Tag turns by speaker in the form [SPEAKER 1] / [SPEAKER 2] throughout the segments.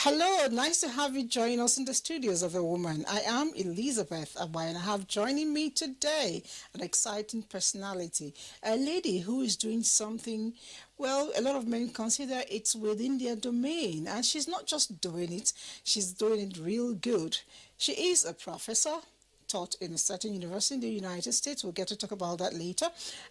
[SPEAKER 1] Hello, nice to have you join us in the studios of A Woman. I am Elizabeth Abai, and I have joining me today an exciting personality, a lady who is doing something, well, a lot of men consider it's within their domain, and she's not just doing it, she's doing it real good. She is a professor, taught in a certain university in the United States. We'll get to talk about that later.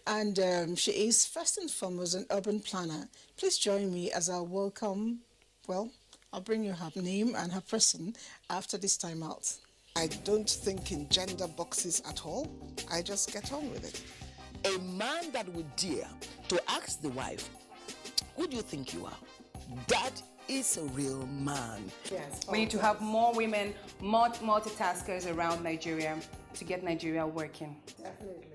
[SPEAKER 1] And she is first and foremost an urban planner. Please join me as I welcome, well, I'll bring you her name and her person after this time out.
[SPEAKER 2] I don't think in gender boxes at all. I just get on with it.
[SPEAKER 3] A man that would dare to ask the wife, who do you think you are? That is a real man.
[SPEAKER 4] Yes. We need to have more women, more multitaskers around Nigeria to get Nigeria working.
[SPEAKER 1] Definitely.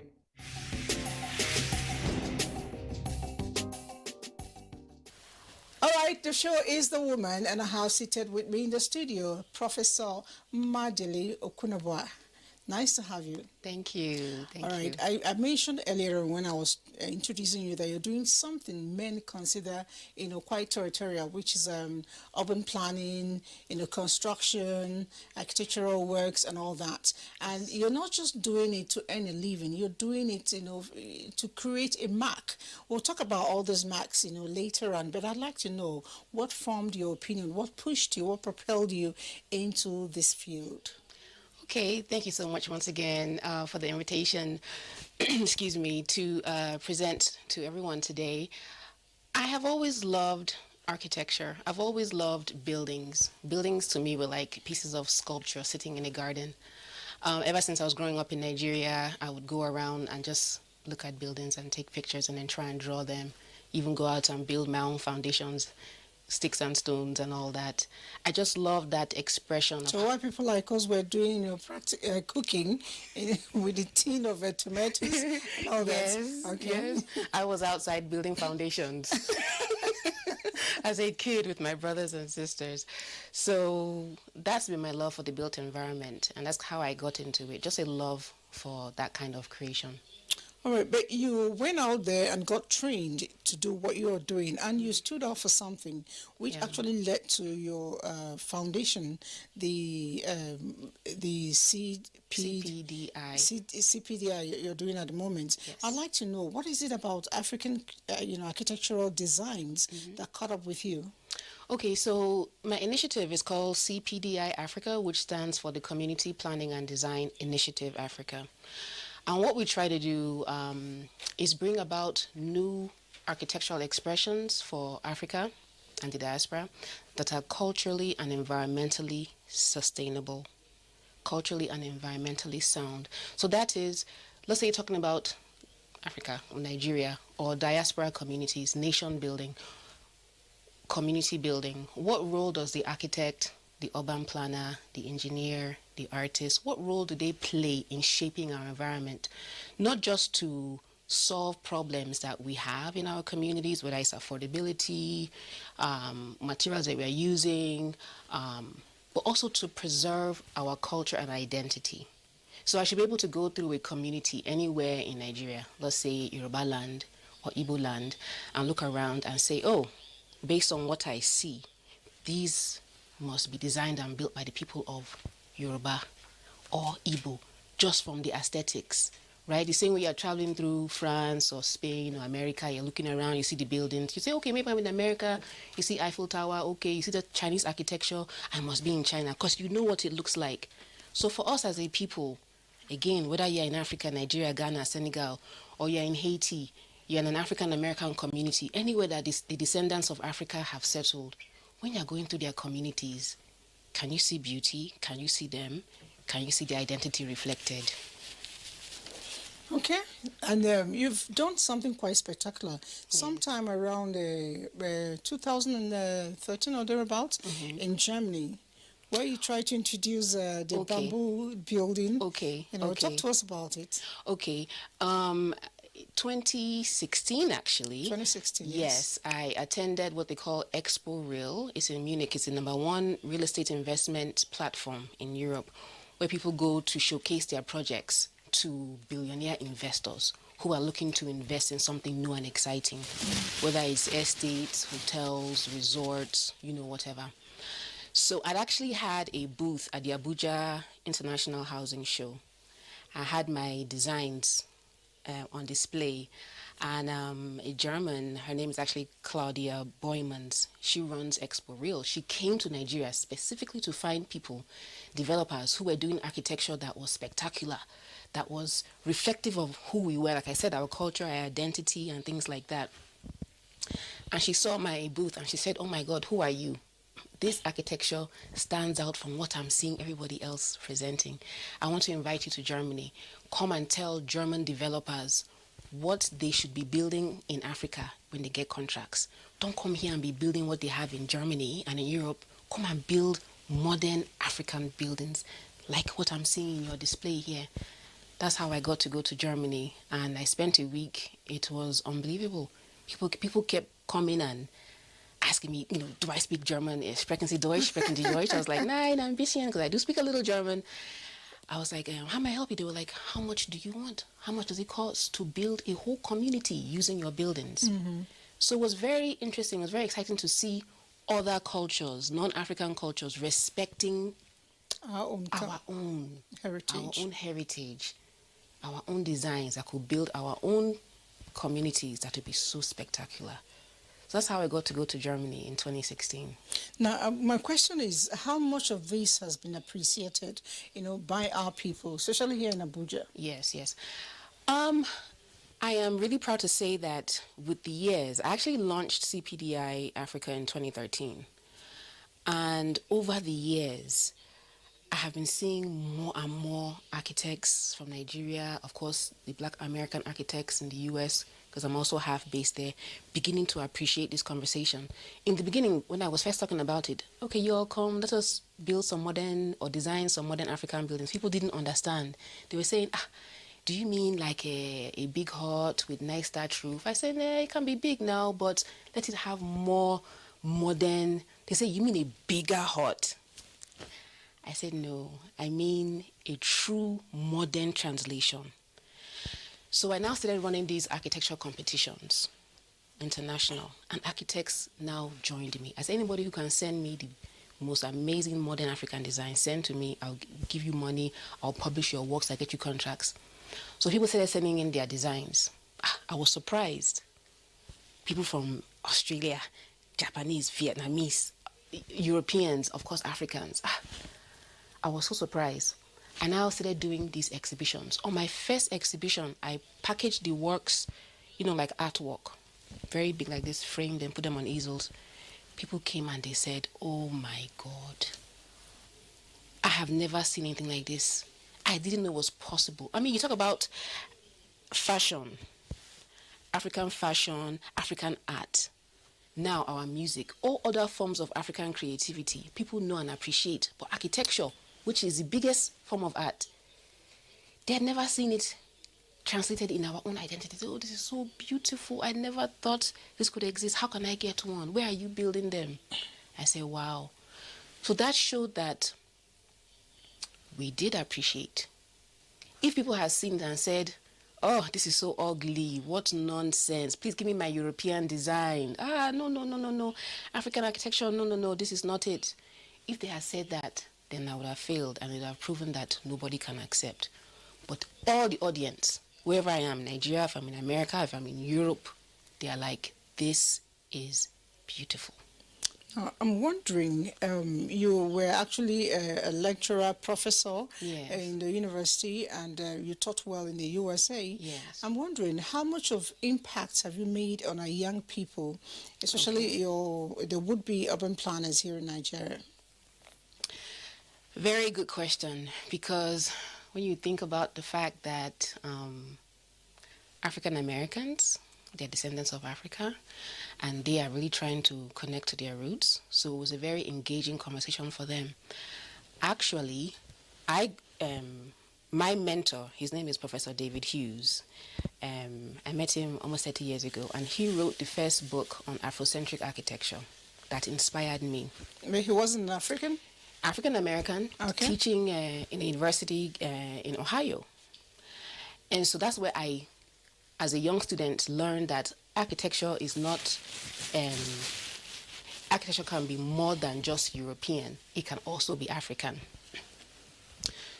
[SPEAKER 1] All right, the show is The Woman, and I have seated with me in the studio Professor Nmadili Okwumabua. Nice to have you.
[SPEAKER 5] Thank you.
[SPEAKER 1] All right. I mentioned earlier when I was introducing you that you're doing something men consider, quite territorial, which is urban planning, construction, architectural works, and all that. And you're not just doing it to earn a living. You're doing it, to create a mark. We'll talk about all those marks, later on. But I'd like to know what formed your opinion, what pushed you, what propelled you into this field.
[SPEAKER 5] Okay, thank you so much once again for the invitation, excuse me, to present to everyone today. I have always loved architecture. I've always loved buildings. Buildings to me were like pieces of sculpture sitting in a garden. Ever since I was growing up in Nigeria, I would go around and just look at buildings and take pictures and then try and draw them, even go out and build my own foundations, sticks and stones and all that. I just love that expression.
[SPEAKER 1] So while people like us were doing cooking with a tin of tomatoes and all that. Okay.
[SPEAKER 5] Yes. I was outside building foundations as a kid with my brothers and sisters. So that's been my love for the built environment, and that's how I got into it, just a love for that kind of creation.
[SPEAKER 1] All right, but you went out there and got trained to do what you're doing, and you stood out for something, which actually led to your foundation, the CPDI you're doing at the moment.
[SPEAKER 5] Yes.
[SPEAKER 1] I'd like to know, what is it about African, architectural designs that caught up with you?
[SPEAKER 5] Okay, so my initiative is called CPDI Africa, which stands for the Community Planning and Design Initiative Africa. And what we try to do is bring about new architectural expressions for Africa and the diaspora that are culturally and environmentally sustainable, culturally and environmentally sound. So that is, let's say you're talking about Africa or Nigeria or diaspora communities, nation building, community building. What role does the architect, the urban planner, the engineer, the artist, what role do they play in shaping our environment? Not just to solve problems that we have in our communities, whether it's affordability, materials that we are using, but also to preserve our culture and identity. So I should be able to go through a community anywhere in Nigeria, let's say Yoruba land or Igbo land, and look around and say, oh, based on what I see, these must be designed and built by the people of Yoruba or Igbo, just from the aesthetics, right? The same way you're traveling through France or Spain or America, you're looking around, you see the buildings, you say, okay, maybe I'm in America, you see Eiffel Tower, okay, you see the Chinese architecture, I must be in China, because you know what it looks like. So for us as a people, again, whether you're in Africa, Nigeria, Ghana, Senegal, or you're in Haiti, you're in an African-American community, anywhere that the descendants of Africa have settled, when you're going through their communities, can you see beauty? Can you see them? Can you see the identity reflected?
[SPEAKER 1] Okay, and you've done something quite spectacular. Sometime around 2013 or thereabouts in Germany, where you tried to introduce the bamboo building.
[SPEAKER 5] Okay.
[SPEAKER 1] Talk to us about it.
[SPEAKER 5] Okay. 2016 actually.
[SPEAKER 1] 2016,
[SPEAKER 5] yes. I attended what they call Expo Real. It's in Munich. It's the #1 real estate investment platform in Europe, where people go to showcase their projects to billionaire investors who are looking to invest in something new and exciting, whether it's estates, hotels, resorts, whatever. So I'd actually had a booth at the Abuja International Housing Show. I had my designs on display, and a German, her name is actually Claudia Boymans. She runs Expo Real. She came to Nigeria specifically to find people, developers who were doing architecture that was spectacular, that was reflective of who we were. Like I said, our culture, our identity, and things like that. And she saw my booth and she said, "Oh my God, who are you? This architecture stands out from what I'm seeing everybody else presenting. I want to invite you to Germany. Come and tell German developers what they should be building in Africa when they get contracts. Don't come here and be building what they have in Germany and in Europe. Come and build modern African buildings like what I'm seeing in your display here." That's how I got to go to Germany, and I spent a week. It was unbelievable. People kept coming and asking me, do I speak German? Sprechen Sie Deutsch? Sprechen Sie Deutsch? I was like, nein, ein bisschen, because I do speak a little German. I was like, how may I help you? They were like, how much do you want? How much does it cost to build a whole community using your buildings? Mm-hmm. So it was very interesting. It was very exciting to see other cultures, non-African cultures, respecting our own heritage, our own designs that could build our own communities that would be so spectacular. So that's how I got to go to Germany in 2016.
[SPEAKER 1] Now, my question is, how much of this has been appreciated, by our people, especially here in Abuja?
[SPEAKER 5] Yes. I am really proud to say that with the years, I actually launched CPDI Africa in 2013. And over the years, I have been seeing more and more architects from Nigeria, of course, the Black American architects in the US, because I'm also half based there, beginning to appreciate this conversation. In the beginning, when I was first talking about it, okay, you all come, let us build some modern or design some modern African buildings. People didn't understand. They were saying, do you mean like a big hut with nice thatch roof? I said, it can be big now, but let it have more modern. They say, you mean a bigger hut? I said, no, I mean a true modern translation. So I now started running these architectural competitions, international, and architects now joined me. I said, anybody who can send me the most amazing modern African design, send to me. I'll give you money. I'll publish your works. I'll get you contracts. So people started sending in their designs. I was surprised. People from Australia, Japanese, Vietnamese, Europeans, of course, Africans. I was so surprised. I now started doing these exhibitions. On my first exhibition, I packaged the works, like artwork, very big like this, framed and put them on easels. People came and they said, oh my God, I have never seen anything like this. I didn't know it was possible. I mean, you talk about fashion, African art. Now our music, all other forms of African creativity, people know and appreciate. But architecture, which is the biggest form of art, they had never seen it translated in our own identity. Oh, this is so beautiful. I never thought this could exist. How can I get one? Where are you building them? I say, wow. So that showed that we did appreciate. If people had seen it and said, oh, this is so ugly, what nonsense, please give me my European design. No. African architecture, no, this is not it. If they had said that, then I would have failed and it would have proven that nobody can accept. But all the audience, wherever I am, Nigeria, if I'm in America, if I'm in Europe, they are like, this is beautiful.
[SPEAKER 1] I'm wondering, you were actually a lecturer, professor in the university, and you taught well in the USA.
[SPEAKER 5] Yes.
[SPEAKER 1] I'm wondering, how much of impact have you made on our young people, especially the would-be urban planners here in Nigeria?
[SPEAKER 5] Very good question, because when you think about the fact that African Americans, they're descendants of Africa, and they are really trying to connect to their roots. So it was a very engaging conversation for them. Actually, my mentor, his name is Professor David Hughes. I met him almost 30 years ago, and he wrote the first book on Afrocentric architecture that inspired me.
[SPEAKER 1] But he wasn't an African?
[SPEAKER 5] African American, teaching in a university in Ohio. And so that's where I, as a young student, learned that architecture is not architecture can be more than just European. It can also be African.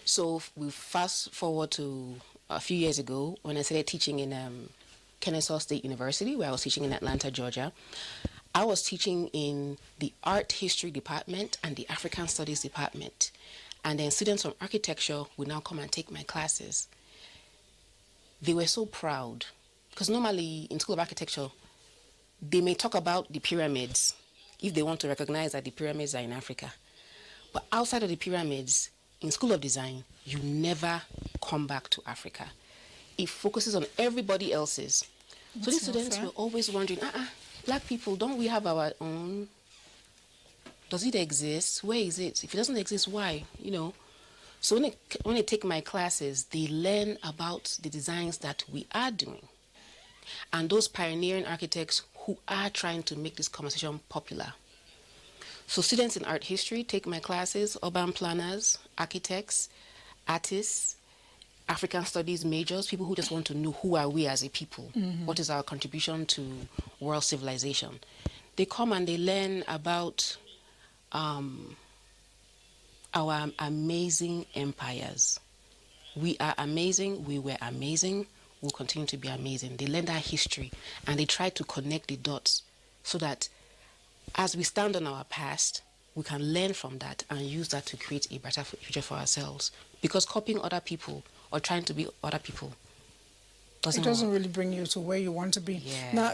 [SPEAKER 5] So we fast forward to a few years ago when I started teaching in Kennesaw State University, where I was teaching in Atlanta, Georgia. I was teaching in the art history department and the African studies department. And then students from architecture would now come and take my classes. They were so proud because normally in School of Architecture, they may talk about the pyramids if they want to recognize that the pyramids are in Africa. But outside of the pyramids, in School of Design, you never come back to Africa. It focuses on everybody else's. So these students were always wondering, black people, don't we have our own? Does it exist? Where is it? If it doesn't exist, why? You know. So when they take my classes, they learn about the designs that we are doing. And those pioneering architects who are trying to make this conversation popular. So students in art history take my classes, urban planners, architects, artists, African studies majors, people who just want to know who are we as a people, what is our contribution to world civilization. They come and they learn about our amazing empires. We are amazing, we were amazing, we'll continue to be amazing. They learn that history and they try to connect the dots so that as we stand on our past, we can learn from that and use that to create a better future for ourselves. Because copying other people or trying to be other people doesn't
[SPEAKER 1] really bring you to where you want to be.
[SPEAKER 5] Yeah.
[SPEAKER 1] Now,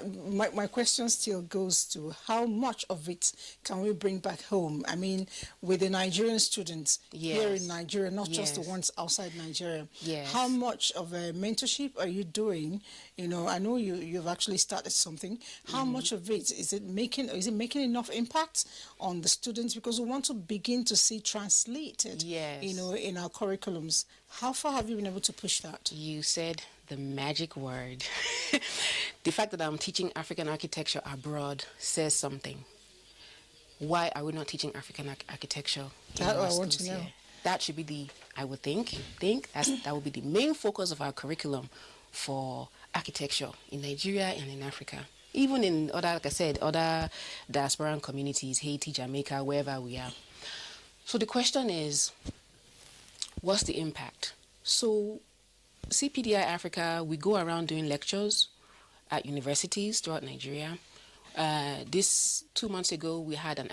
[SPEAKER 1] my question still goes to how much of it can we bring back home? I mean, with the Nigerian students here in Nigeria, not just the ones outside Nigeria.
[SPEAKER 5] Yes.
[SPEAKER 1] How much of a mentorship are you doing? You know, I know you've actually started something. How much of it is it making enough impact on the students? Because we want to begin to see translated, you know, in our curriculums. How far have you been able to push that?
[SPEAKER 5] You said the magic word. The fact that I'm teaching African architecture abroad says something. Why are we not teaching African architecture?
[SPEAKER 1] That I want to know.
[SPEAKER 5] Here? That should be I would think that would be the main focus of our curriculum for architecture in Nigeria and in Africa. Even in other, like I said, other diasporan communities, Haiti, Jamaica, wherever we are. So the question is, what's the impact? So CPDI Africa, we go around doing lectures at universities throughout Nigeria. This 2 months ago, we had a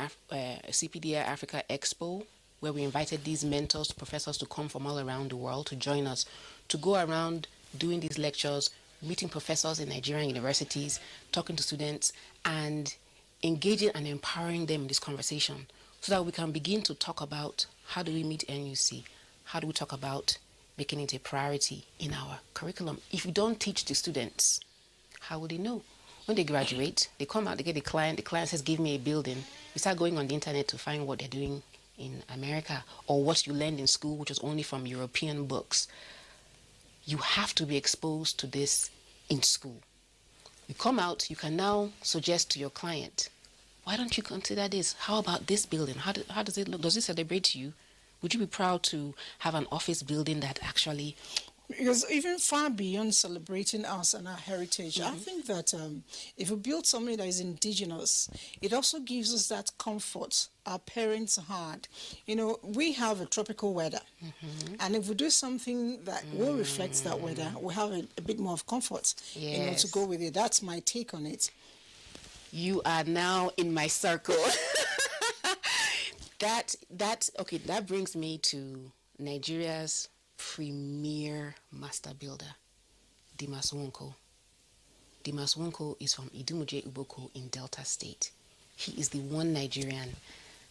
[SPEAKER 5] CPDI Africa Expo where we invited these mentors, professors to come from all around the world to join us, to go around doing these lectures, meeting professors in Nigerian universities, talking to students, and engaging and empowering them in this conversation so that we can begin to talk about how do we meet NUC, how do we talk about making it a priority in our curriculum. If you don't teach the students, how will they know? When they graduate, they come out, they get the client says, give me a building. You start going on the internet to find what they're doing in America or what you learned in school, which was only from European books. You have to be exposed to this in school. You come out, you can now suggest to your client, why don't you consider this? How about this building? How does it look? Does it celebrate you? Would you be proud to have an office building that actually...
[SPEAKER 1] Because even far beyond celebrating us and our heritage, I think that if we build something that is indigenous, it also gives us that comfort our parents had. You know, we have a tropical weather, and if we do something that will reflect that weather, we have a bit more of comfort, you know, to go with it. That's my take on it.
[SPEAKER 5] You are now in my circle. That brings me to Nigeria's premier master builder, Dimas Wonko. Dimas Wonko is from Idumuje Uboko in Delta State. He is the one Nigerian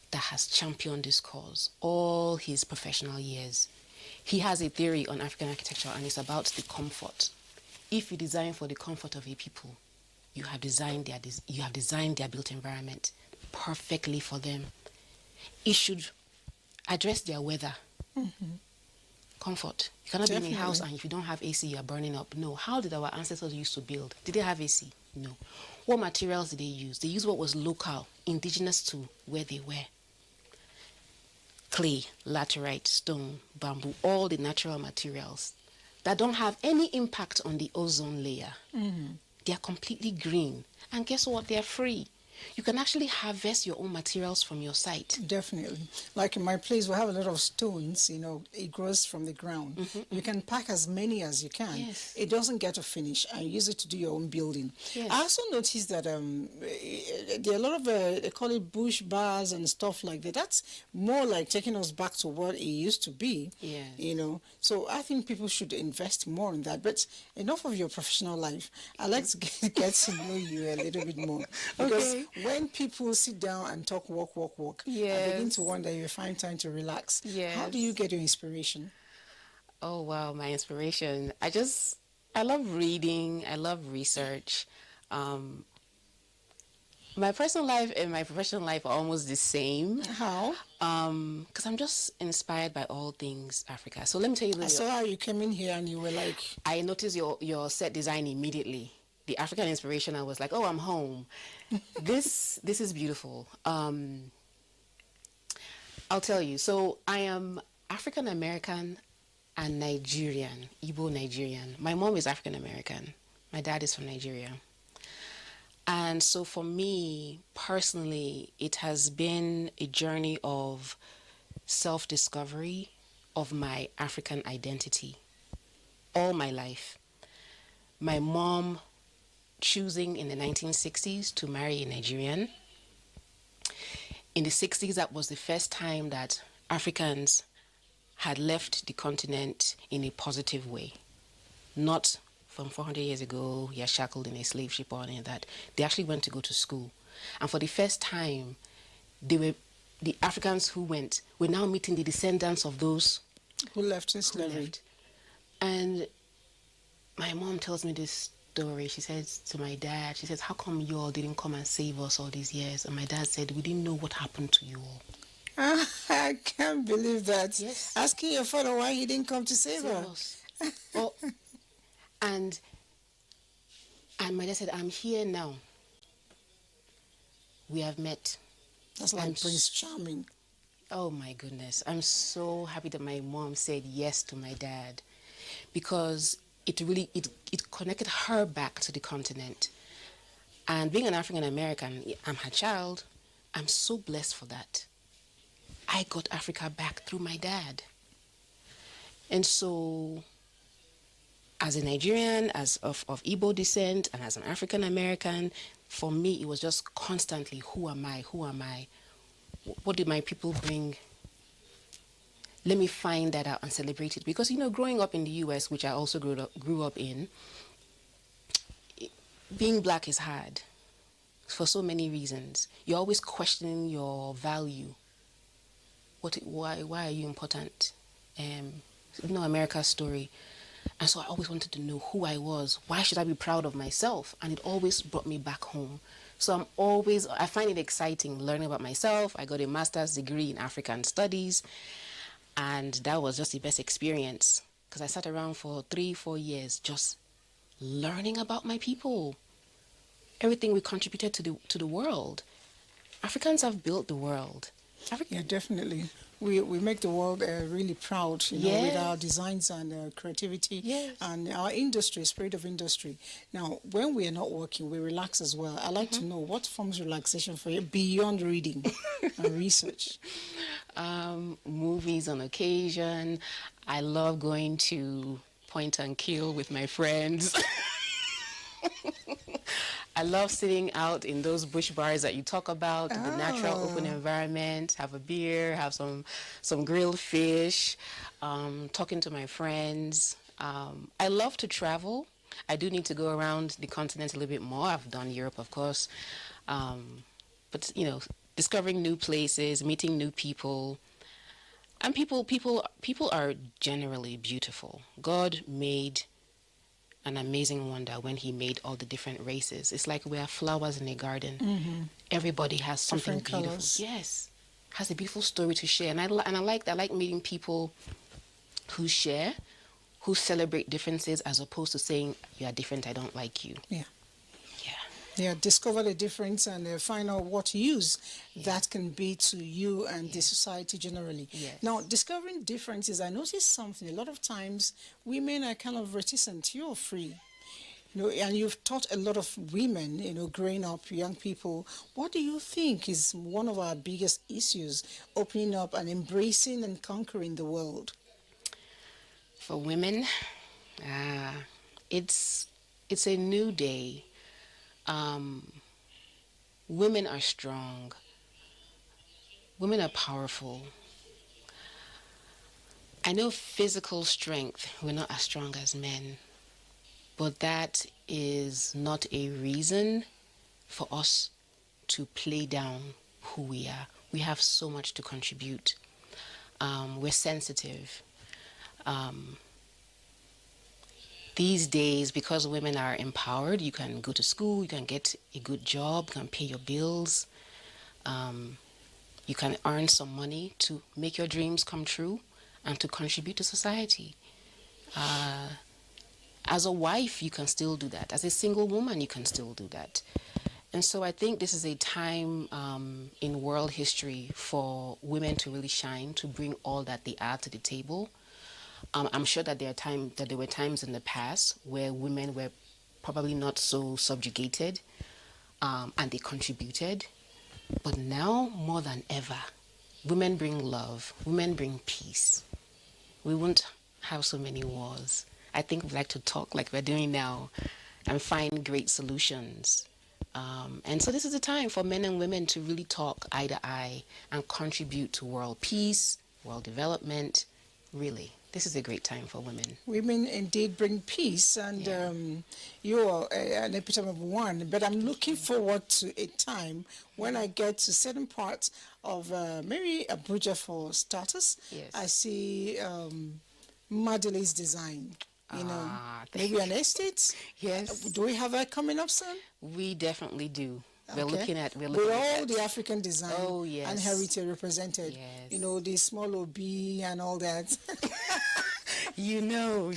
[SPEAKER 5] that has championed this cause all his professional years. He has a theory on African architecture, and it's about the comfort. If you design for the comfort of a people, you have designed their built environment perfectly for them. It should address their weather. Comfort. You cannot be in a house and if you don't have AC, you are burning up. No. How did our ancestors used to build? Did they have AC? No. What materials did they use? They used what was local, indigenous to where they were. Clay, laterite, stone, bamboo, all the natural materials that don't have any impact on the ozone layer. They are completely green. And guess what? They are free. you can actually harvest your own materials from your site.
[SPEAKER 1] Definitely. Like in my place, we have a lot of stones, it grows from the ground. You can pack as many as you can.
[SPEAKER 5] Yes.
[SPEAKER 1] It doesn't get to finish and use it to do your own building.
[SPEAKER 5] Yes.
[SPEAKER 1] I also noticed that there are a lot of, they call it bush bars and stuff like that. That's more like taking us back to what it used to be.
[SPEAKER 5] Yes.
[SPEAKER 1] So I think people should invest more in that. But enough of your professional life. I'd like to get to know you a little bit more. Because when people sit down and talk work, I begin to wonder if you find time to relax.
[SPEAKER 5] Yes.
[SPEAKER 1] How do you get your inspiration?
[SPEAKER 5] Oh, wow, my inspiration. I love reading. I love research. My personal life and my professional life are almost the same.
[SPEAKER 1] How?
[SPEAKER 5] Because I'm just inspired by all things Africa. So let me tell you a
[SPEAKER 1] I
[SPEAKER 5] little.
[SPEAKER 1] saw how you came in here and you were like...
[SPEAKER 5] I noticed your set design immediately. The African inspiration, I was like, oh, I'm home. This is beautiful. I'll tell you. So I am African American and Nigerian, Igbo Nigerian. My mom is African American. My dad is from Nigeria. And so for me, personally, it has been a journey of self-discovery of my African identity all my life. My mom choosing in the 1960s to marry a Nigerian. In the 60s, that was the first time that Africans had left the continent in a positive way. Not from 400 years ago, you're shackled in a slave ship or any of that. They actually went to go to school. And for the first time, the Africans who went were now meeting the descendants of those
[SPEAKER 1] who left in slavery.
[SPEAKER 5] And my mom tells me this story. She says to my dad, she says, how come you all didn't come and save us all these years? And my dad said, we didn't know what happened to you all.
[SPEAKER 1] I can't believe that.
[SPEAKER 5] Yes.
[SPEAKER 1] Asking your father why he didn't come to save
[SPEAKER 5] us.
[SPEAKER 1] us.
[SPEAKER 5] Oh, and my dad said, I'm here now. We have met.
[SPEAKER 1] That's like Prince Charming.
[SPEAKER 5] Oh my goodness. I'm so happy that my mom said yes to my dad, because it really, it connected her back to the continent. And being an African American, I'm her child. I'm so blessed for that. I got Africa back through my dad. And so, as a Nigerian, as of Igbo descent, and as an African American, for me, it was just constantly, who am I? Who am I? What did my people bring? Let me find that out and celebrate it. Because, growing up in the US, which I also grew up in, being black is hard for so many reasons. You're always questioning your value. Why are you important? America's story. And so I always wanted to know who I was. Why should I be proud of myself? And it always brought me back home. So I find it exciting learning about myself. I got a master's degree in African studies. And that was just the best experience, because I sat around for 3-4 years just learning about my people. Everything we contributed to the world. Africans have built the world.
[SPEAKER 1] Yeah, definitely. We make the world really proud, with our designs and creativity and our industry, spirit of industry. Now, when we are not working, we relax as well. I like to know what forms of relaxation for you beyond reading and research.
[SPEAKER 5] Movies on occasion. I love going to point and kill with my friends. I love sitting out in those bush bars that you talk about, the natural open environment, have a beer, have some grilled fish, talking to my friends. I love to travel. I do need to go around the continent a little bit more. I've done Europe, of course. But, discovering new places, meeting new people. And people are generally beautiful. God made an amazing wonder when he made all the different races. It's like we are flowers in a garden. Mm-hmm. Everybody has something
[SPEAKER 1] different
[SPEAKER 5] beautiful.
[SPEAKER 1] Colors.
[SPEAKER 5] Yes, has a beautiful story to share. And I like meeting people who share, who celebrate differences, as opposed to saying you are different, I don't like you.
[SPEAKER 1] Yeah, discover the difference and find out what use that can be to you and the society generally.
[SPEAKER 5] Yes.
[SPEAKER 1] Now, discovering differences, I noticed something. A lot of times, women are kind of reticent. You're free. And you've taught a lot of women, growing up, young people. What do you think is one of our biggest issues, opening up and embracing and conquering the world?
[SPEAKER 5] For women, it's a new day. Women are strong. Women are powerful. I know physical strength, we're not as strong as men, but that is not a reason for us to play down who we are. We have so much to contribute. We're sensitive. These days, because women are empowered, you can go to school, you can get a good job, you can pay your bills, you can earn some money to make your dreams come true and to contribute to society. As a wife, you can still do that. As a single woman, you can still do that. And so I think this is a time in world history for women to really shine, to bring all that they are to the table. I'm sure that there were times in the past where women were probably not so subjugated and they contributed. But now, more than ever, women bring love, women bring peace. We won't have so many wars. I think we'd like to talk like we're doing now and find great solutions. And so this is the time for men and women to really talk eye to eye and contribute to world peace, world development. Really, this is a great time for women.
[SPEAKER 1] Women indeed bring peace, and you are an epitome of one. But I'm looking forward to a time when I get to certain parts of maybe Abuja for starters.
[SPEAKER 5] Yes.
[SPEAKER 1] I see Nmadili's design. Maybe an estate.
[SPEAKER 5] Yes.
[SPEAKER 1] Do we have that coming up soon?
[SPEAKER 5] We definitely do.
[SPEAKER 1] Okay.
[SPEAKER 5] We're looking at
[SPEAKER 1] with all the African design and heritage represented.
[SPEAKER 5] Yes.
[SPEAKER 1] The small OB and all that.
[SPEAKER 5] you know.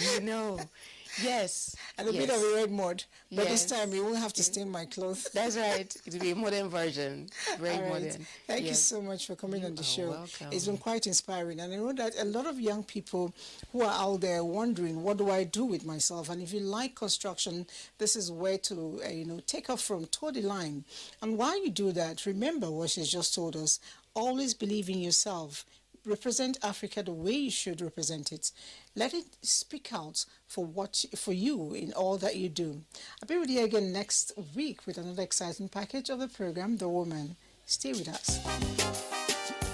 [SPEAKER 5] Yes.
[SPEAKER 1] And a bit of a red mud. But this
[SPEAKER 5] Yes.
[SPEAKER 1] time you won't have to stain my clothes.
[SPEAKER 5] That's right. It'll be a modern version. Very
[SPEAKER 1] All right.
[SPEAKER 5] modern.
[SPEAKER 1] Thank you
[SPEAKER 5] Yes.
[SPEAKER 1] so much for coming on the show.
[SPEAKER 5] Welcome.
[SPEAKER 1] It's been quite inspiring. And I know that a lot of young people who are out there wondering, what do I do with myself? And if you like construction, this is where to take off from, toe the line. And while you do that, remember what she's just told us. Always believe in yourself. Represent Africa the way you should represent it. Let it speak out for you in all that you do. I'll be with you again next week with another exciting package of the program, The Woman. Stay with us.